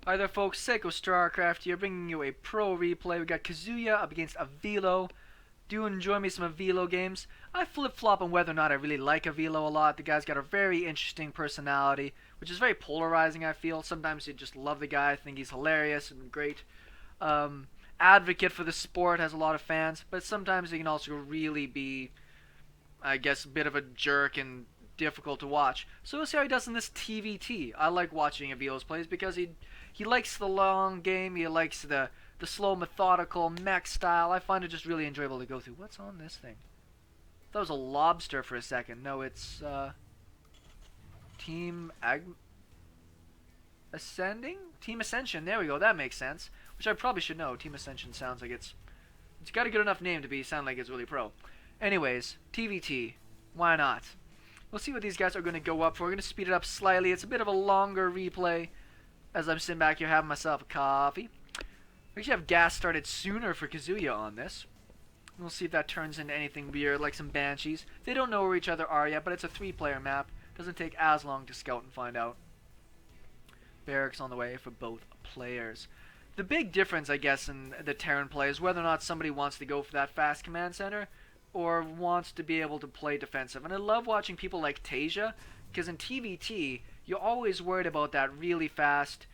Hi there folks, SeKo Starcraft here, bringing you a pro replay. We got Kazuya up against Avilo. Do enjoy me some Avilo games. I flip-flop on whether or not I really like Avilo a lot. The guy's got a very interesting personality, which is very polarizing, I feel. Sometimes you just love the guy, think he's hilarious and great. Advocate for the sport, has a lot of fans, but sometimes he can also really be, I guess, a bit of a jerk and difficult to watch. So we'll see how he does in this TVT. I like watching Avilo's plays because he likes the long game. He likes the slow, methodical mech style. I find it just really enjoyable to go through. What's on this thing? I thought it was a lobster for a second. No, it's Team Ascending? Team Ascension. There we go. That makes sense. Which I probably should know. Team Ascension sounds like it's got a good enough name to sound like it's really pro. Anyways, TVT. Why not? We'll see what these guys are going to go up for. We're going to speed it up slightly. It's a bit of a longer replay as I'm sitting back here having myself a coffee. We actually have gas started sooner for Kazuya on this. We'll see if that turns into anything weird, like some banshees. They don't know where each other are yet, but it's a 3-player map. Doesn't take as long to scout and find out. Barracks on the way for both players. The big difference, I guess, in the Terran play is whether or not somebody wants to go for that fast command center or wants to be able to play defensive. And I love watching people like Tasia, because in TVT, you're always worried about that really fast,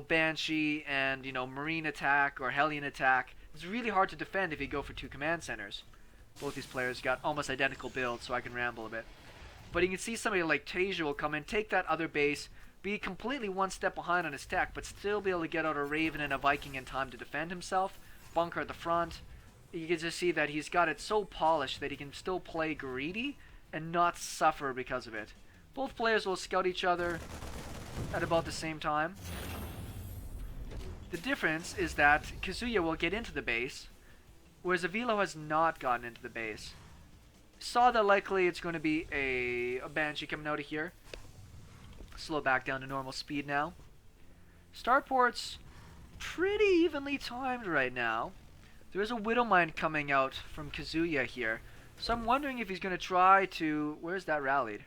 Banshee and, Marine attack or Hellion attack. It's really hard to defend if you go for 2 command centers. Both these players got almost identical builds, so I can ramble a bit. But you can see somebody like Tasia will come in, take that other base, be completely one step behind on his tech, but still be able to get out a Raven and a Viking in time to defend himself, bunker at the front. You can just see that he's got it so polished that he can still play greedy and not suffer because of it. Both players will scout each other at about the same time. The difference is that Kazuya will get into the base, whereas Avilo has not gotten into the base. Saw that likely it's going to be a Banshee coming out of here. Slow back down to normal speed now. Starport's pretty evenly timed right now. There is a Widowmine coming out from Kazuya here. So I'm wondering if he's going to try to... Where's that rallied?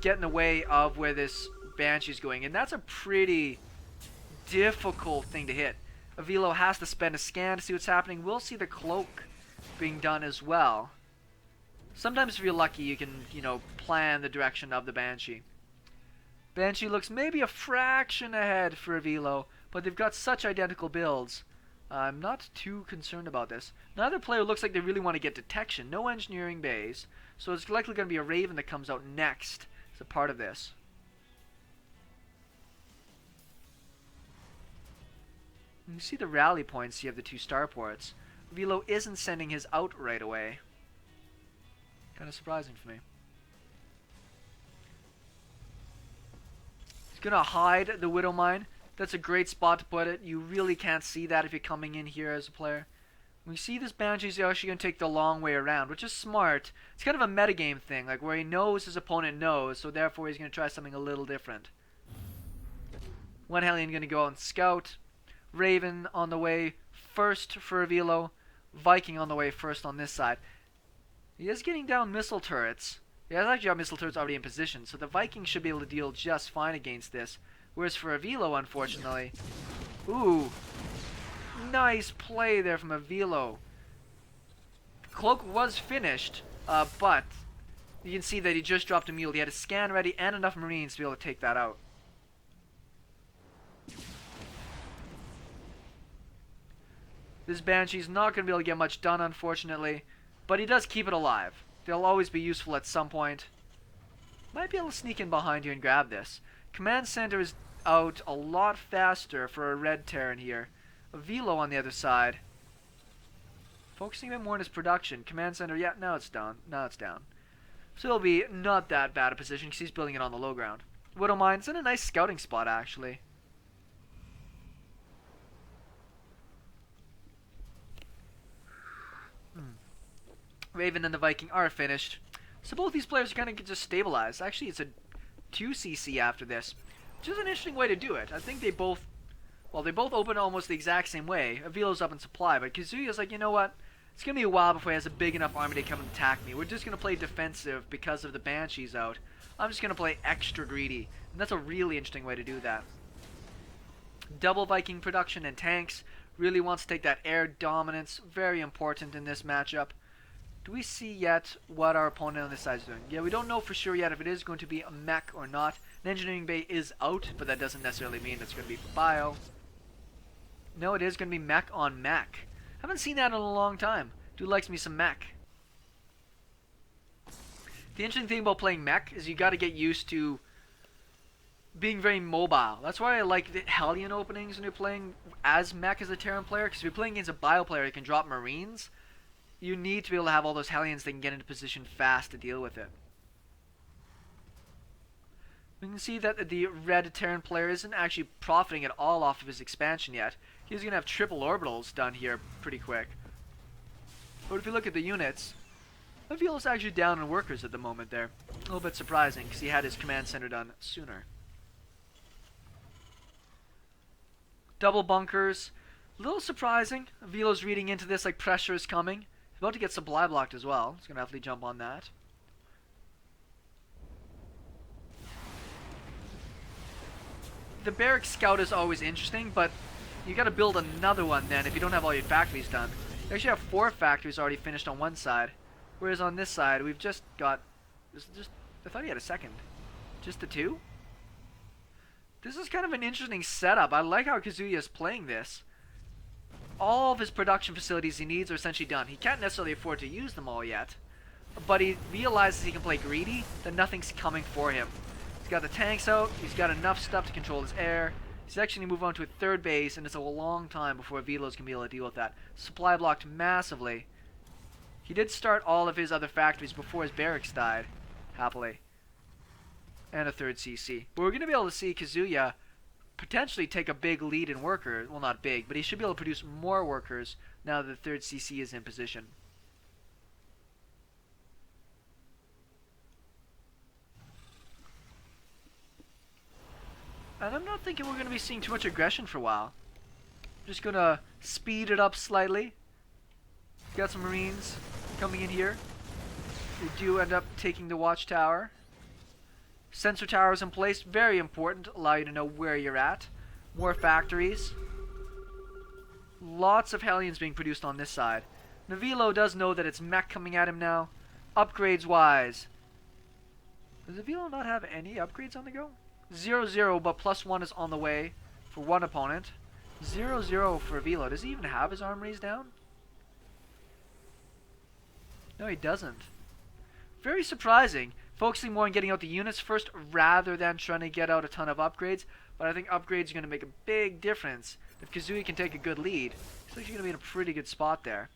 Get in the way of where this Banshee's going. And that's a pretty difficult thing to hit. Avilo has to spend a scan to see what's happening. We'll see the cloak being done as well. Sometimes if you're lucky, you can, plan the direction of the Banshee. Banshee looks maybe a fraction ahead for Avilo, but they've got such identical builds. I'm not too concerned about this. Neither player looks like they really want to get detection. No engineering bays. So it's likely going to be a Raven that comes out next as a part of this. You see the rally points you have the 2 starports. Avilo isn't sending his out right away. Kind of surprising for me. He's going to hide the Widowmine. That's a great spot to put it. You really can't see that if you're coming in here as a player. We see this Banshee's actually going to take the long way around, which is smart. It's kind of a metagame thing, like where he knows his opponent knows, so therefore he's going to try something a little different. One Hellion going to go out and scout. Raven on the way first for Avilo. Viking on the way first on this side. He is getting down missile turrets. He has actually got missile turrets already in position, so the Viking should be able to deal just fine against this. Whereas for Avilo, unfortunately... Ooh. Nice play there from Avilo. Cloak was finished, but you can see that he just dropped a mule. He had a scan ready and enough Marines to be able to take that out. This Banshee's not going to be able to get much done, unfortunately, but he does keep it alive. They'll always be useful at some point. Might be able to sneak in behind here and grab this. Command Center is out a lot faster for a red Terran here. Avilo on the other side. Focusing a bit more on his production. Command Center, yeah, now it's down. Now it's down. So it'll be not that bad a position because he's building it on the low ground. Widowmine's in a nice scouting spot, actually. Raven and the Viking are finished. So both these players are kind of just stabilized. Actually, it's a 2cc after this. Which is an interesting way to do it. I think they both open almost the exact same way. Avilo's up in supply, but Kazuya's like, you know what? It's going to be a while before he has a big enough army to come and attack me. We're just going to play defensive because of the Banshees out. I'm just going to play extra greedy. And that's a really interesting way to do that. Double Viking production and tanks. Really wants to take that air dominance. Very important in this matchup. Do we see yet what our opponent on this side is doing? Yeah, we don't know for sure yet if it is going to be a mech or not. An engineering bay is out, but that doesn't necessarily mean it's going to be for bio. No, it is going to be mech on mech. Haven't seen that in a long time. Dude likes me some mech. The interesting thing about playing mech is you got to get used to being very mobile. That's why I like the Hellion openings when you're playing as mech as a Terran player, because if you're playing against a bio player you can drop Marines, you need to be able to have all those Hellions that can get into position fast to deal with it. We can see that the red Terran player isn't actually profiting at all off of his expansion yet. He's going to have triple orbitals done here pretty quick. But if you look at the units, Avilo's actually down in workers at the moment there. A little bit surprising because he had his command center done sooner. Double bunkers. A little surprising. Avilo's reading into this like pressure is coming. He's about to get supply blocked as well. He's going to have to jump on that. The barrack scout is always interesting, but you got to build another one then if you don't have all your factories done. You actually have 4 factories already finished on one side, whereas on this side we've just got I thought he had a second. Just the 2? This is kind of an interesting setup. I like how Kazuya is playing this. All of his production facilities he needs are essentially done. He can't necessarily afford to use them all yet, but he realizes he can play greedy, that nothing's coming for him. He's got the tanks out, he's got enough stuff to control his air. He's actually going to move on to a 3rd base, and it's a long time before Avilo's going to be able to deal with that. Supply blocked massively. He did start all of his other factories before his barracks died, happily. And a 3rd CC. But we're going to be able to see Kazuya potentially take a big lead in workers. Well, not big, but he should be able to produce more workers now that the 3rd CC is in position. And I'm not thinking we're going to be seeing too much aggression for a while. Just going to speed it up slightly. Got some Marines coming in here. We do end up taking the watchtower. Sensor towers in place, very important. Allow you to know where you're at. More factories. Lots of Hellions being produced on this side. Avilo does know that it's mech coming at him now. Upgrades wise. Does Avilo not have any upgrades on the go? 0-0, but +1 is on the way for one opponent. 0-0 for Avilo. Does he even have his armories down? No, he doesn't. Very surprising. Focusing more on getting out the units first rather than trying to get out a ton of upgrades. But I think upgrades are going to make a big difference. If Kazuya can take a good lead, he's actually going to be in a pretty good spot there.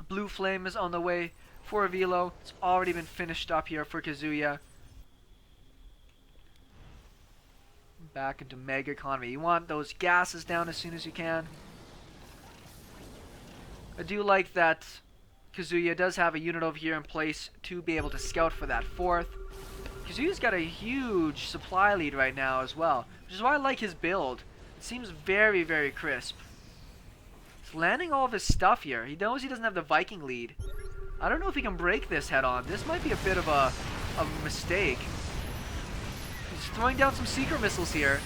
Blue Flame is on the way for Avilo. It's already been finished up here for Kazuya. Back into mega economy. You want those gases down as soon as you can. I do like that Kazuya does have a unit over here in place to be able to scout for that 4th. Kazuya's got a huge supply lead right now as well, which is why I like his build. It seems very, very crisp. He's landing all of his stuff here. He knows he doesn't have the Viking lead. I don't know if he can break this head on. This might be a bit of a mistake. He's throwing down some seeker missiles here.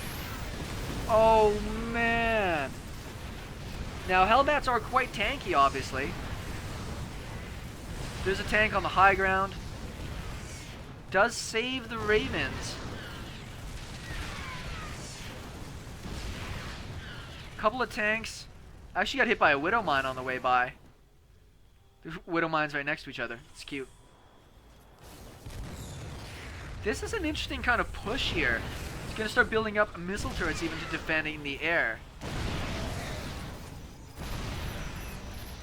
Oh, man. Now, hellbats are quite tanky, obviously. There's a tank on the high ground. Does save the Ravens. Couple of tanks. I actually got hit by a Widow Mine on the way by. The Widow Mines right next to each other. It's cute. This is an interesting kind of push here. He's going to start building up missile turrets even to defending the air.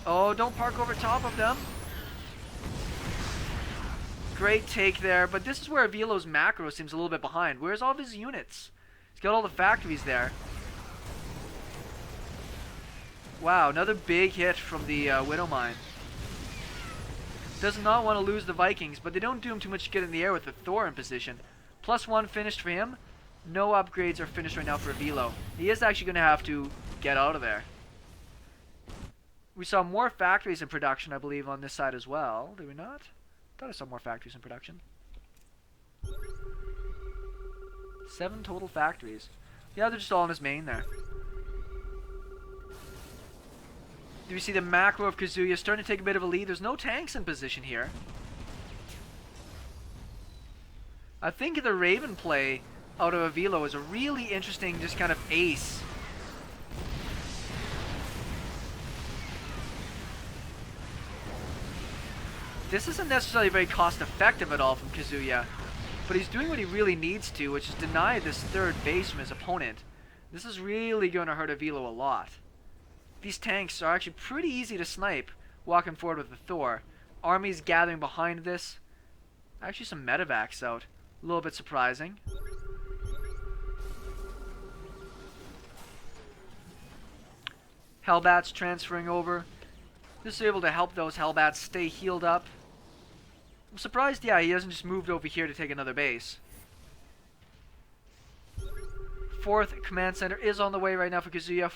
Oh, don't park over top of them. Great take there, but this is where Avilo's macro seems a little bit behind. Where's all of his units? He's got all the factories there. Wow, another big hit from the Widow Mine. Does not want to lose the Vikings, but they don't do him too much to get in the air with the Thor in position. +1 finished for him. No upgrades are finished right now for Avilo. He is actually going to have to get out of there. We saw more factories in production, I believe, on this side as well. Did we not? I thought I saw more factories in production. 7 total factories. Yeah, they're just all in his main there. Do you see the macro of Kazuya starting to take a bit of a lead? There's no tanks in position here. I think the Raven play out of Avilo is a really interesting just kind of ace. This isn't necessarily very cost effective at all from Kazuya, but he's doing what he really needs to, which is deny this third base from his opponent. This is really going to hurt Avilo a lot. These tanks are actually pretty easy to snipe walking forward with the Thor. Armies gathering behind this. Actually some medevacs out. A little bit surprising. Hellbats transferring over. This is able to help those Hellbats stay healed up. I'm surprised, yeah, he hasn't just moved over here to take another base. Fourth command center is on the way right now for Kazuya.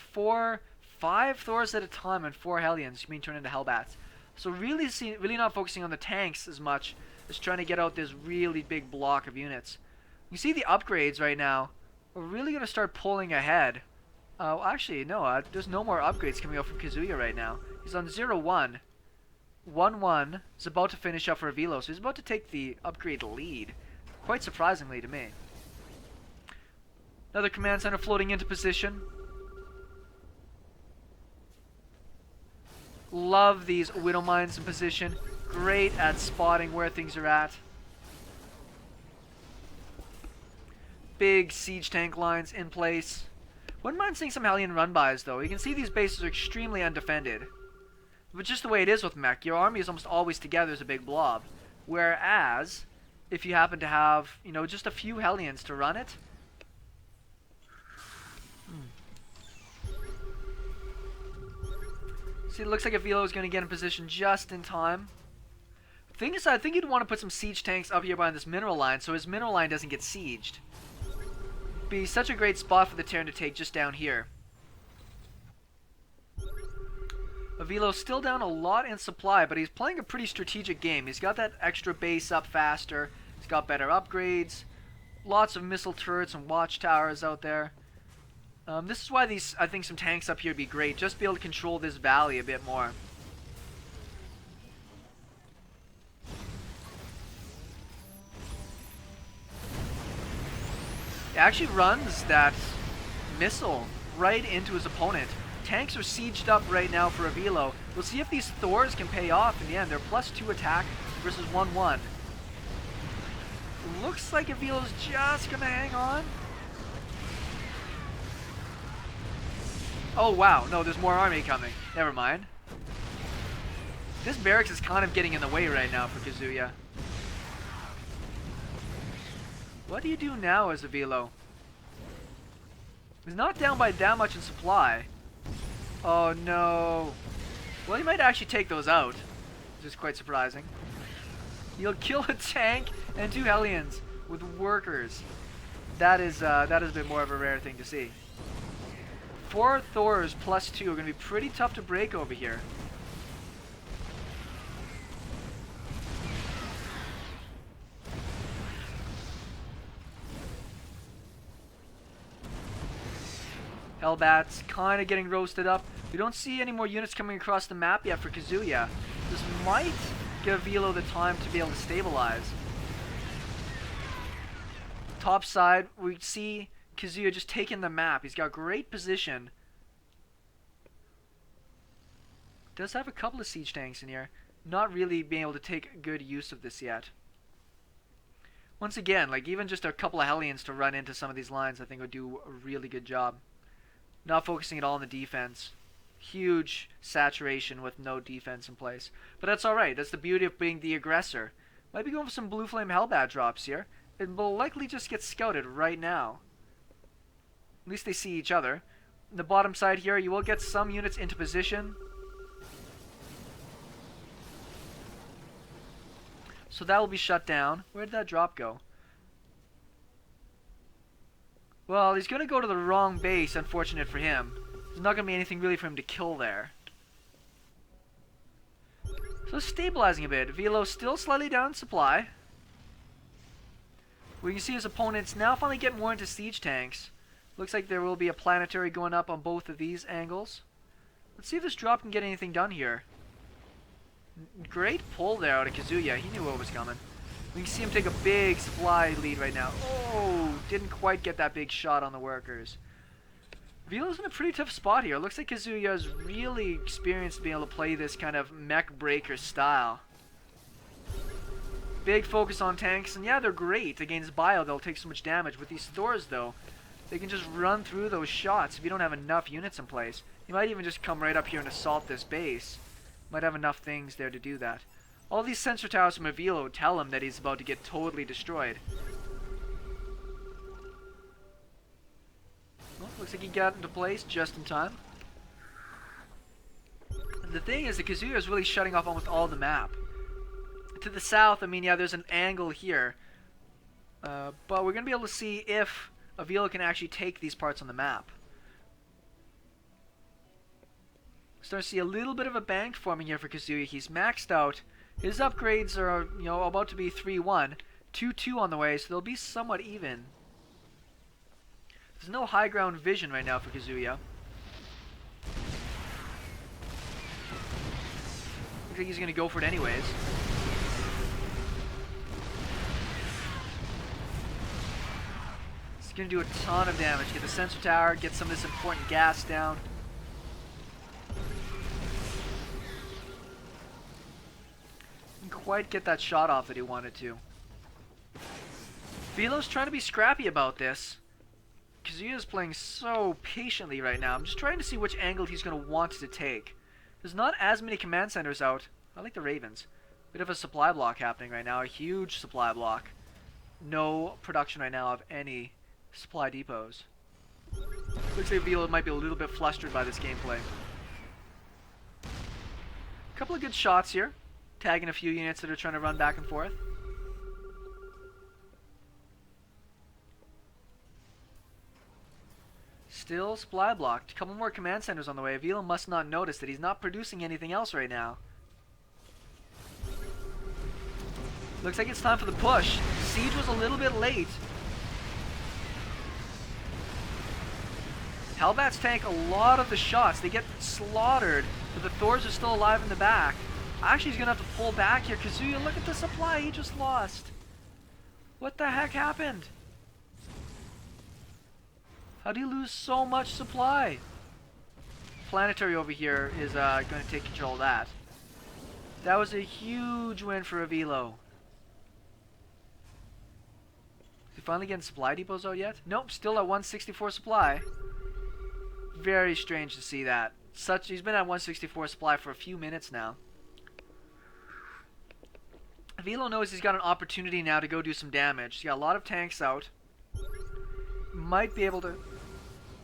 5 Thors at a time and 4 Hellions being turned into Hellbats. So really not focusing on the tanks as much as trying to get out this really big block of units. You see the upgrades right now. We're really going to start pulling ahead. Actually, no, there's no more upgrades coming out from Kazuya right now. He's on 0-1. 1-1 is about to finish up for Avilo, so he's about to take the upgrade lead. Quite surprisingly to me. Another command center floating into position. Love these Widow Mines in position. Great at spotting where things are at. Big siege tank lines in place. Wouldn't mind seeing some Hellion run-bys though. You can see these bases are extremely undefended. But just the way it is with mech, your army is almost always together as a big blob. Whereas, if you happen to have, you know, just a few Hellions to run it. See, it looks like Avilo is going to get in position just in time. Thing is, I think you'd want to put some siege tanks up here behind this mineral line so his mineral line doesn't get sieged. Be such a great spot for the Terran to take just down here. Avilo's still down a lot in supply, but he's playing a pretty strategic game. He's got that extra base up faster. He's got better upgrades. Lots of missile turrets and watchtowers out there. This is why I think some tanks up here would be great. Just be able to control this valley a bit more. He actually runs that missile right into his opponent. Tanks are sieged up right now for Avilo. We'll see if these Thors can pay off in the end. They're +2 attack versus 1-1. Looks like Avilo's just gonna hang on. Oh wow, no, there's more army coming. Never mind. This barracks is kind of getting in the way right now for Kazuya. What do you do now as Avilo? He's not down by that much in supply. Oh no. Well, he might actually take those out, which is quite surprising. He'll kill a tank and 2 Hellions with workers. That is a bit more of a rare thing to see. 4 Thors +2 are going to be pretty tough to break over here. Hellbats kind of getting roasted up. We don't see any more units coming across the map yet for Kazuya. This might give Avilo the time to be able to stabilize. Top side, we see Kazuya just taking the map. He's got great position. Does have a couple of siege tanks in here. Not really being able to take good use of this yet. Once again, like even just a couple of Hellions to run into some of these lines I think would do a really good job. Not focusing at all on the defense. Huge saturation with no defense in place. But that's alright. That's the beauty of being the aggressor. Might be going for some Blue Flame Hellbat drops here. It will likely just get scouted right now. At least they see each other. On the bottom side here, you will get some units into position. So that will be shut down. Where did that drop go? Well, he's going to go to the wrong base, unfortunate for him. There's not going to be anything really for him to kill there. So stabilizing a bit. Avilo still slightly down in supply. We can see his opponents now finally get more into siege tanks. Looks like there will be a planetary going up on both of these angles. Let's see if this drop can get anything done here. Great pull there out of Kazuya. He knew what was coming. We can see him take a big supply lead right now. Oh, didn't quite get that big shot on the workers. Avilo's in a pretty tough spot here. Looks like Kazuya is really experienced being able to play this kind of mech breaker style. Big focus on tanks, and yeah, they're great against bio. They'll take so much damage. With these thors, though, they can just run through those shots if you don't have enough units in place. You might even just come right up here and assault this base. Might have enough things there to do that. All these sensor towers from Avilo tell him that he's about to get totally destroyed. Well, looks like he got into place just in time. And the thing is, the Kazuya is really shutting off almost all the map. To the south, I mean, yeah, there's an angle here. But we're going to be able to see if Avilo can actually take these parts on the map. Start to see a little bit of a bank forming here for Kazuya. He's maxed out. His upgrades are, you know, about to be 3-1. 2-2 on the way, so they'll be somewhat even. There's no high ground vision right now for Kazuya. Looks like he's going to go for it anyways. He's going to do a ton of damage. Get the sensor tower, get some of this important gas down. Quite get that shot off that he wanted to. Avilo's trying to be scrappy about this. Kazuya's playing so patiently right now. I'm just trying to see which angle he's going to want to take. There's not as many command centers out. I like the Ravens. Bit of a supply block happening right now. A huge supply block. No production right now of any supply depots. Looks like Avilo might be a little bit flustered by this gameplay. A couple of good shots here. Tagging a few units that are trying to run back and forth. Still supply blocked. A couple more command centers on the way. Avilo must not notice that he's not producing anything else right now. Looks like it's time for the push. Siege was a little bit late. Hellbats tank a lot of the shots. They get slaughtered, but the thors are still alive in the back. Actually, he's going to have to pull back here. Kazuya, look at the supply he just lost. What the heck happened? How do you lose so much supply? Planetary over here is going to take control of that. That was a huge win for Avilo. Is he finally getting supply depots out yet? Nope, still at 164 supply. Very strange to see that. He's been at 164 supply for a few minutes now. Avilo knows he's got an opportunity now to go do some damage. He's got a lot of tanks out. Might be able to...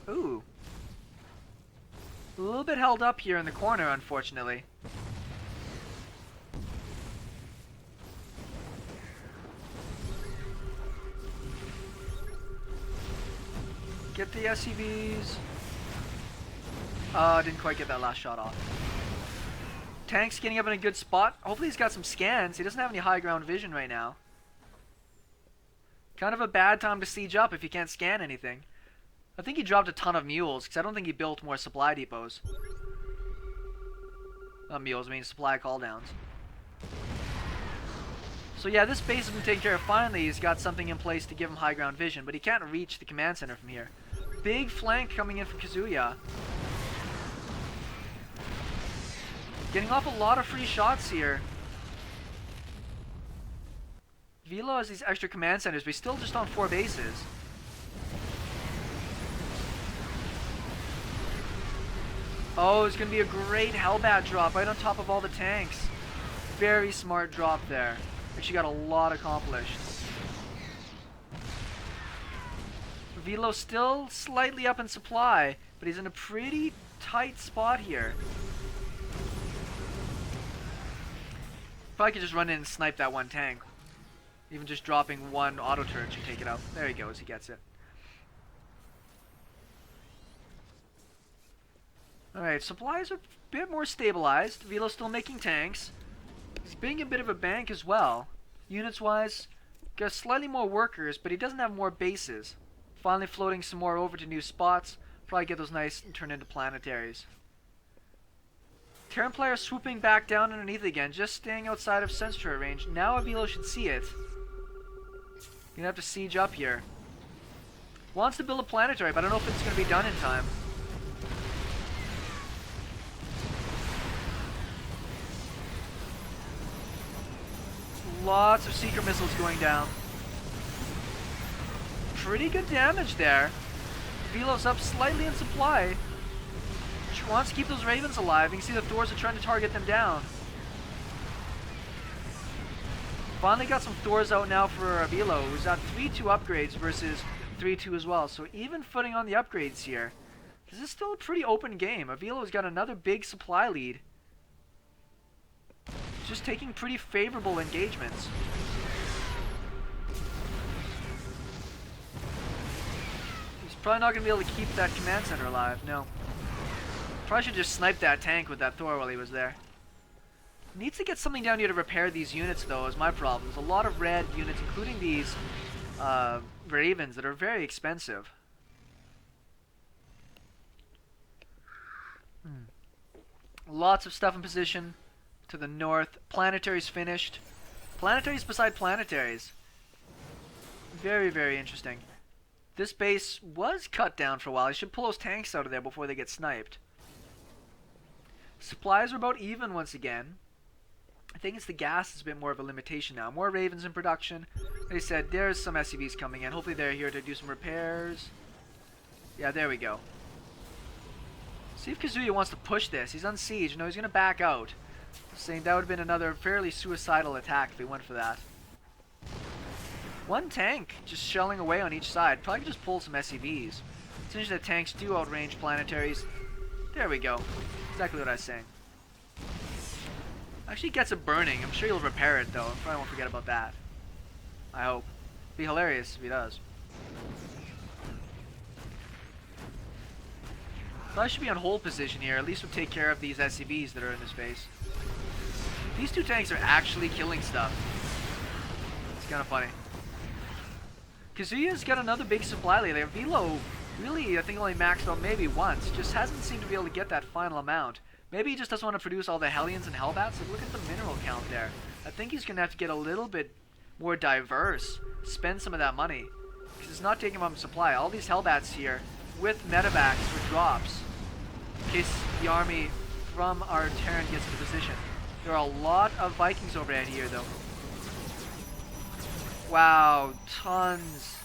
Ooh. A little bit held up here in the corner, unfortunately. Get the SCVs. Didn't quite get that last shot off. Tank's getting up in a good spot. Hopefully he's got some scans. He doesn't have any high ground vision right now. Kind of a bad time to siege up if you can't scan anything. I think he dropped a ton of mules, because I don't think he built more supply depots. Not mules, I mean supply call-downs. So yeah, this base has been taken care of finally. He's got something in place to give him high ground vision, but he can't reach the command center from here. Big flank coming in from Kazuya. Getting off a lot of free shots here. Avilo has these extra command centers, but he's still just on 4 bases. Oh, it's going to be a great hellbat drop right on top of all the tanks. Very smart drop there. Actually got a lot accomplished. Avilo still slightly up in supply, but he's in a pretty tight spot here. Probably could just run in and snipe that one tank. Even just dropping one auto turret should take it out. There he goes, he gets it. Alright, supplies are a bit more stabilized. Avilo's still making tanks. He's being a bit of a bank as well. Units wise, got slightly more workers, but he doesn't have more bases. Finally floating some more over to new spots. Probably get those nice and turn into planetaries. Terran player swooping back down underneath again, just staying outside of sense turret range. Now Avilo should see it. Gonna have to siege up here. Wants to build a planetary, but I don't know if it's gonna be done in time. Lots of seeker missiles going down. Pretty good damage there. Avilo's up slightly in supply. She wants to keep those ravens alive. You can see the thors are trying to target them down. Finally got some thors out now for Avilo, who's at 3-2 upgrades versus 3-2 as well. So even footing on the upgrades here. This is still a pretty open game. Avilo's got another big supply lead. Just taking pretty favorable engagements. He's probably not going to be able to keep that command center alive, no. Probably should just snipe that tank with that Thor while he was there. Needs to get something down here to repair these units though, is my problem. There's a lot of red units, including these ravens that are very expensive. Lots of stuff in position to the north. Planetaries finished. Planetaries beside planetaries. Very, very interesting. This base was cut down for a while. I should pull those tanks out of there before they get sniped. Supplies are about even once again. I think it's the gas is a bit more of a limitation now. More ravens in production. Like I said, there's some SCVs coming in. Hopefully they're here to do some repairs. Yeah, there we go. See if Kazuya wants to push this. He's on siege. No, he's going to back out. Saying that would have been another fairly suicidal attack if he went for that. One tank just shelling away on each side. Probably could just pull some SCVs. Essentially the tanks do outrange planetaries. There we go. Exactly what I was saying. Actually gets it burning. I'm sure he'll repair it though. Probably won't forget about that. I hope. Be hilarious if he does. Probably should be on hold position here. At least we'll take care of these SCVs that are in this base. These two tanks are actually killing stuff. It's kind of funny. Kazuya's got another big supply lead there. Avilo really, I think, only maxed out maybe once. Just hasn't seemed to be able to get that final amount. Maybe he just doesn't want to produce all the Hellions and Hellbats. Like, look at the mineral count there. I think he's going to have to get a little bit more diverse. Spend some of that money. Because it's not taking him up supply. All these Hellbats here with medevacs for drops. In case the army from our Terran gets into position. There are a lot of Vikings overhead here, though. Wow, tons.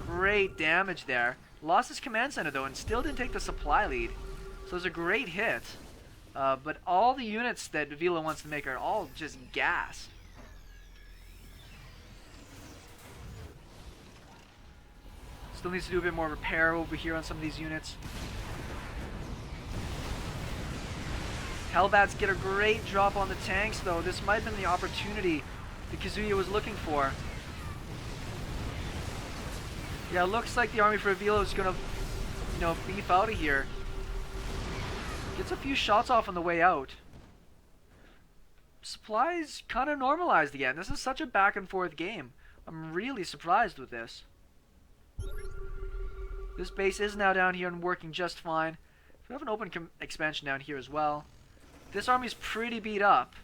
Great damage there. Lost his command center, though, and still didn't take the supply lead. So it was a great hit. But all the units that Avilo wants to make are all just gas. Still needs to do a bit more repair over here on some of these units. Hellbats get a great drop on the tanks, though. This might have been the opportunity that Kazuya was looking for. Yeah, it looks like the army for Avilo is going to, beef out of here. Gets a few shots off on the way out. Supplies kind of normalized again. This is such a back and forth game. I'm really surprised with this. This base is now down here and working just fine. We have an open expansion down here as well. This army's pretty beat up,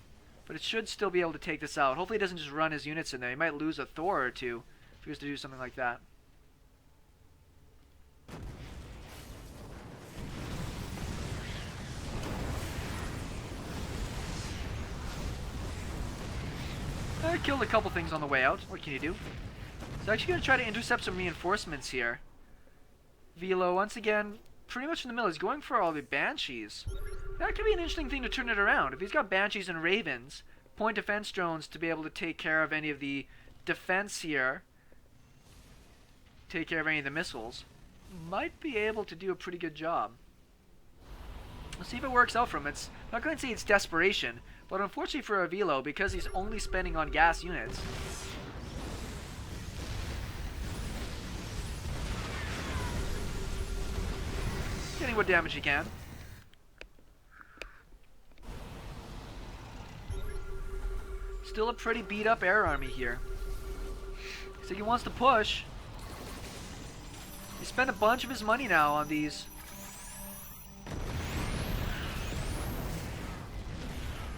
but it should still be able to take this out. Hopefully he doesn't just run his units in there. He might lose a Thor or two if he was to do something like that. I killed a couple things on the way out. What can you do? He's actually going to try to intercept some reinforcements here. Avilo, once again, pretty much in the middle. He's going for all the Banshees. That could be an interesting thing to turn it around. If he's got Banshees and Ravens, point defense drones to be able to take care of any of the defense here, take care of any of the missiles, might be able to do a pretty good job. Let's see if it works out for him. It's I'm not going to say it's desperation, but unfortunately for Avilo, because he's only spending on gas units, getting what damage he can. Still a pretty beat up air army here. So he wants to push. He spent a bunch of his money now on these.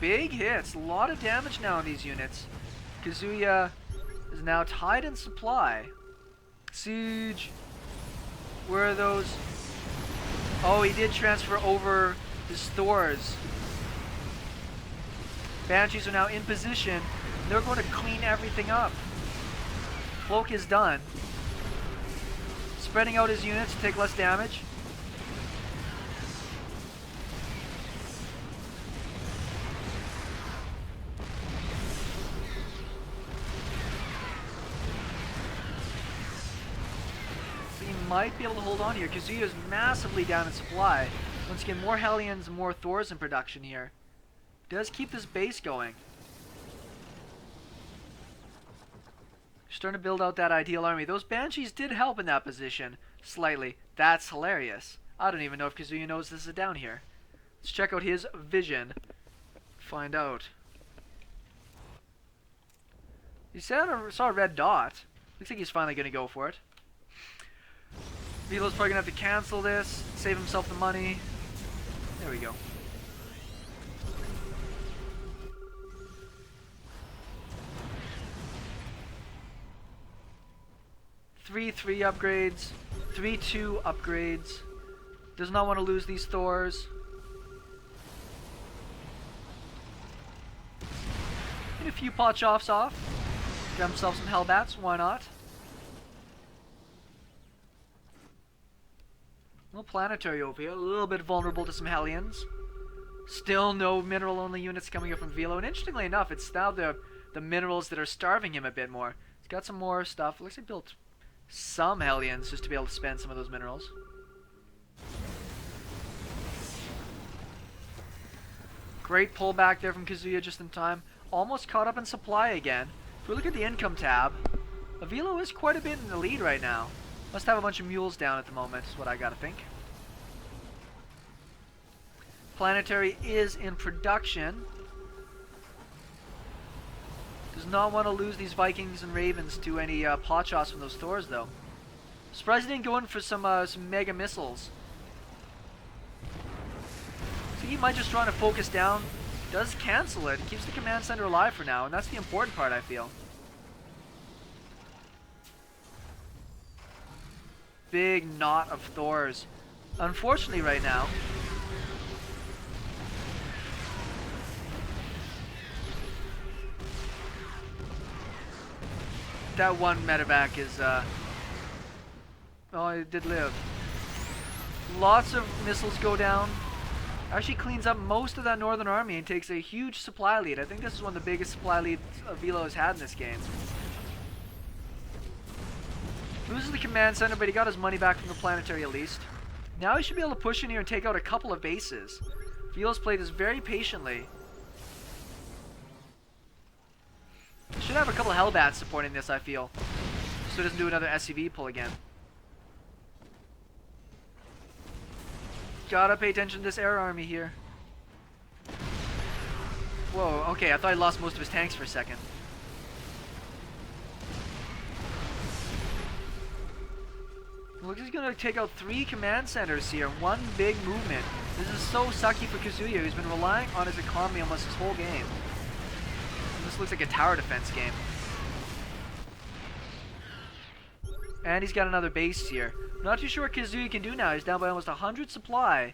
Big hits. A lot of damage now on these units. Kazuya is now tied in supply. Siege. Where are those? Oh, he did transfer over his thors. Banshees are now in position. They're going to clean everything up. Cloak is done. Spreading out his units to take less damage. So he might be able to hold on here. Kazuya is massively down in supply. Once again, more Hellions, more Thors in production here. Does keep this base going. Starting to build out that ideal army. Those Banshees did help in that position. Slightly. That's hilarious. I don't even know if Kazuya knows this is down here. Let's check out his vision. Find out. He said I saw a red dot. Looks like he's finally going to go for it. Avilo's probably going to have to cancel this. Save himself the money. There we go. Three upgrades, 3-2 upgrades. Does not want to lose these Thors. Get a few pot-offs off. Get himself some hellbats, why not? A little planetary over here, a little bit vulnerable to some Hellions. Still no mineral-only units coming up from Avilo, and interestingly enough, it's now the minerals that are starving him a bit more. He's got some more stuff. Looks like he built some Hellions just to be able to spend some of those minerals. Great pullback there from Kazuya just in time. Almost caught up in supply again. If we look at the income tab, Avilo is quite a bit in the lead right now. Must have a bunch of mules down at the moment, is what I gotta think. Planetary is in production. Does not want to lose these Vikings and Ravens to any pot shots from those Thors, though. Surprised he didn't go in for some mega missiles. So he might just try to focus down. Does cancel it. Keeps the command center alive for now, and that's the important part, I feel. Big knot of Thors. Unfortunately, right now, that one medevac is, oh, it did live. Lots of missiles go down. Actually cleans up most of that northern army and takes a huge supply lead. I think this is one of the biggest supply leads Avilo has had in this game. Loses the command center, but he got his money back from the planetary at least. Now he should be able to push in here and take out a couple of bases. Avilo's played this very patiently. Should have a couple of hellbats supporting this, I feel. So it doesn't do another SCV pull again. Gotta pay attention to this air army here. Whoa, okay, I thought he lost most of his tanks for a second. Looks like he's gonna take out 3 command centers here. One big movement. This is so sucky for Kazuya, who's been relying on his economy almost his whole game. This looks like a tower defense game. And he's got another base here. Not too sure what Kazuya can do now. He's down by almost 100 supply.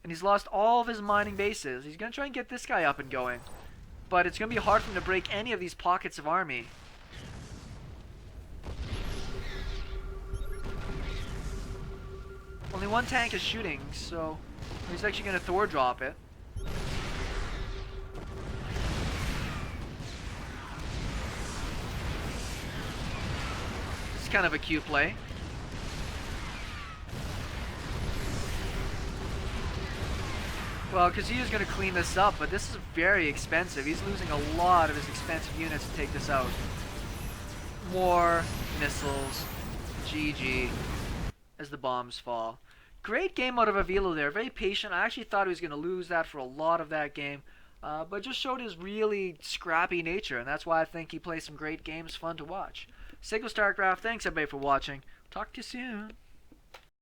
And he's lost all of his mining bases. He's going to try and get this guy up and going. But it's going to be hard for him to break any of these pockets of army. Only one tank is shooting, so he's actually going to Thor drop it. This is kind of a cute play. Well, Kazuya's going to clean this up, but this is very expensive. He's losing a lot of his expensive units to take this out. More missiles. GG. As the bombs fall. Great game out of Avilo there. Very patient. I actually thought he was going to lose that for a lot of that game. But just showed his really scrappy nature, and that's why I think he plays some great games, fun to watch. SeKo Starcraft. Thanks everybody for watching. Talk to you soon.